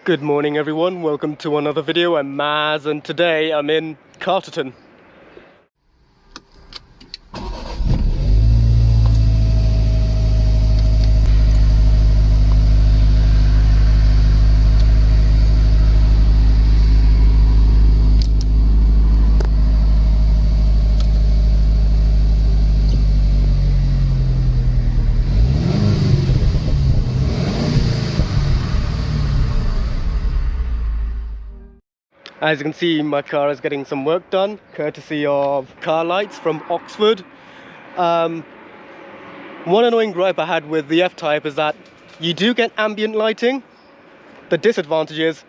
Good morning everyone, welcome to another video. I'm Maz and today I'm in Carterton. As you can see, my car is getting some work done, courtesy of Car Lights from Oxford. One annoying gripe I had with the F-Type is that you do get ambient lighting. The disadvantage is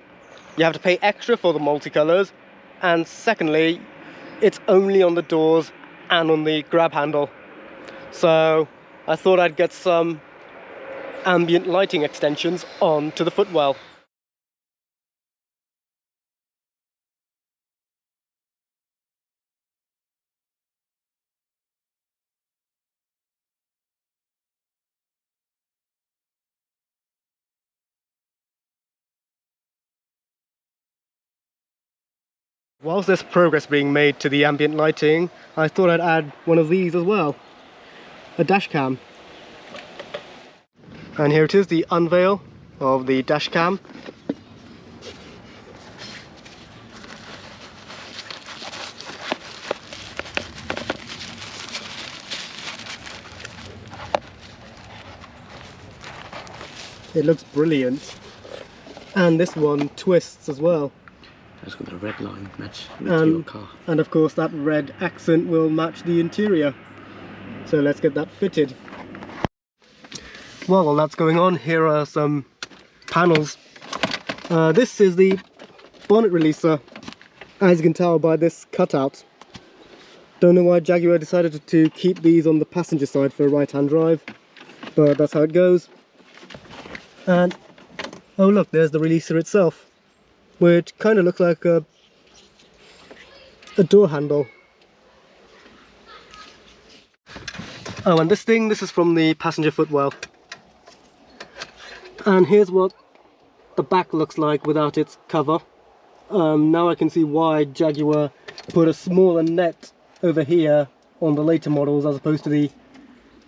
you have to pay extra for the multicolours, and secondly, it's only on the doors and on the grab handle. So I thought I'd get some ambient lighting extensions onto the footwell. Whilst there's progress being made to the ambient lighting, I thought I'd add one of these as well, a dash cam. And here it is, the unveil of the dash cam. It looks brilliant, and this one twists as well. It's got the red line match with your car. And of course that red accent will match the interior. So let's get that fitted. Well, while that's going on, here are some panels. This is the bonnet releaser, as you can tell by this cutout. Don't know why Jaguar decided to keep these on the passenger side for a right-hand drive, but that's how it goes. And oh look, there's the releaser itself, which kind of looks like a door handle. Oh, and this is from the passenger footwell. And here's what the back looks like without its cover. Now I can see why Jaguar put a smaller net over here on the later models as opposed to the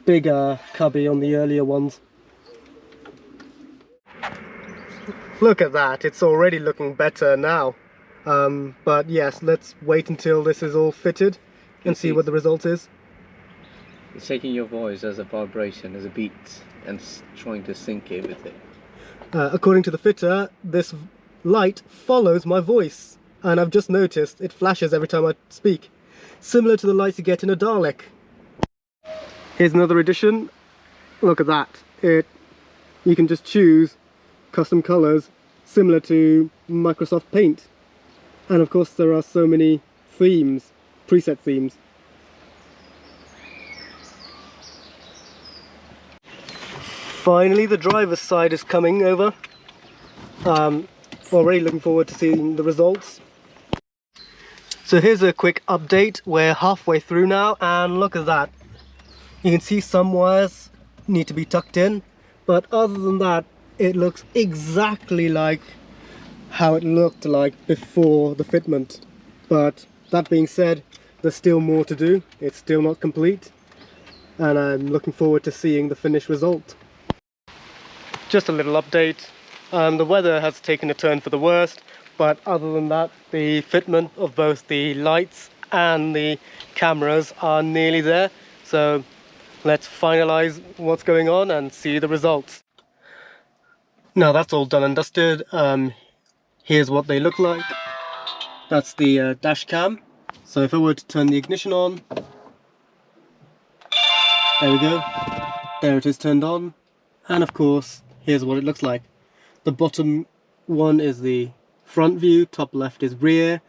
bigger cubby on the earlier ones. Look at that, it's already looking better now. But yes, let's wait until this is all fitted and see what the result is. It's taking your voice as a vibration, as a beat, and trying to sync it with it. According to the fitter, this light follows my voice, and I've just noticed it flashes every time I speak, similar to the lights you get in a Dalek. Here's another addition. Look at that. You can just choose custom colors similar to Microsoft Paint, and of course there are so many themes, preset themes. Finally, the driver's side is coming over. Already looking forward to seeing the results. So here's a quick update. We're halfway through now, and look at that. You can see some wires need to be tucked in, but other than that, it looks exactly like how it looked like before the fitment. But that being said, there's still more to do. It's still not complete, and I'm looking forward to seeing the finished result. Just a little update. The weather has taken a turn for the worst, but other than that, the fitment of both the lights and the cameras are nearly there. So let's finalize what's going on and see the results. Now that's all done and dusted. Here's what they look like. That's the dash cam. So if I were to turn the ignition on, there we go. There it is turned on. And of course, here's what it looks like. The bottom one is the front view, top left is rear,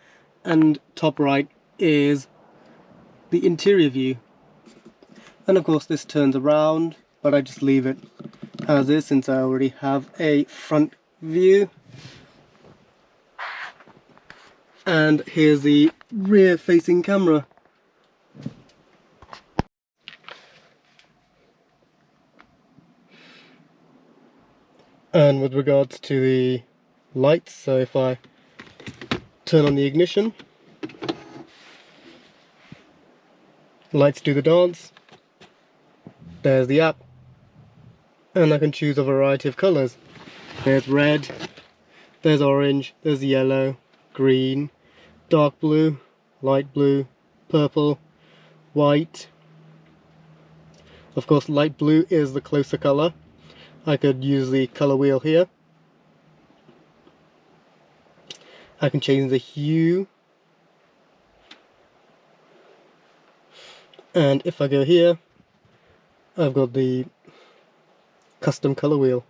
and top right is the interior view. And of course this turns around, but I just leave it as is since I already have a front view. And here's the rear facing camera. And with regards to the lights. So if I turn on the ignition, lights do the dance. There's the app, and I can choose a variety of colours. There's red, there's orange, there's yellow, green, dark blue, light blue, purple, white. Of course, light blue is the closer colour. I could use the colour wheel here. I can change the hue. And if I go here, I've got the custom colour wheel.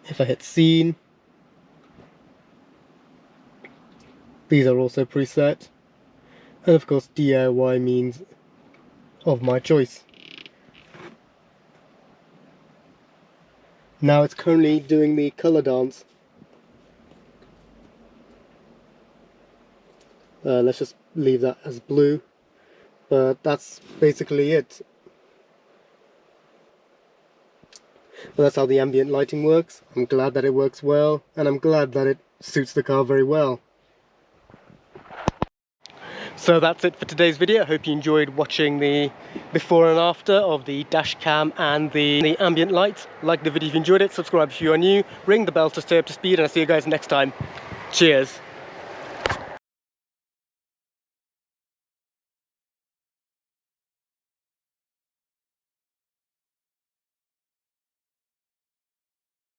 If I hit scene, these are also preset. And of course DIY means of my choice. Now it's currently doing the colour dance. Let's just leave that as blue, but that's basically it. But that's how the ambient lighting works. I'm glad that it works well, and I'm glad that it suits the car very well. So that's it for today's video. I hope you enjoyed watching the before and after of the dash cam and the ambient lights. Like the video if you enjoyed it, subscribe if you are new, ring the bell to stay up to speed, and I'll see you guys next time. Cheers.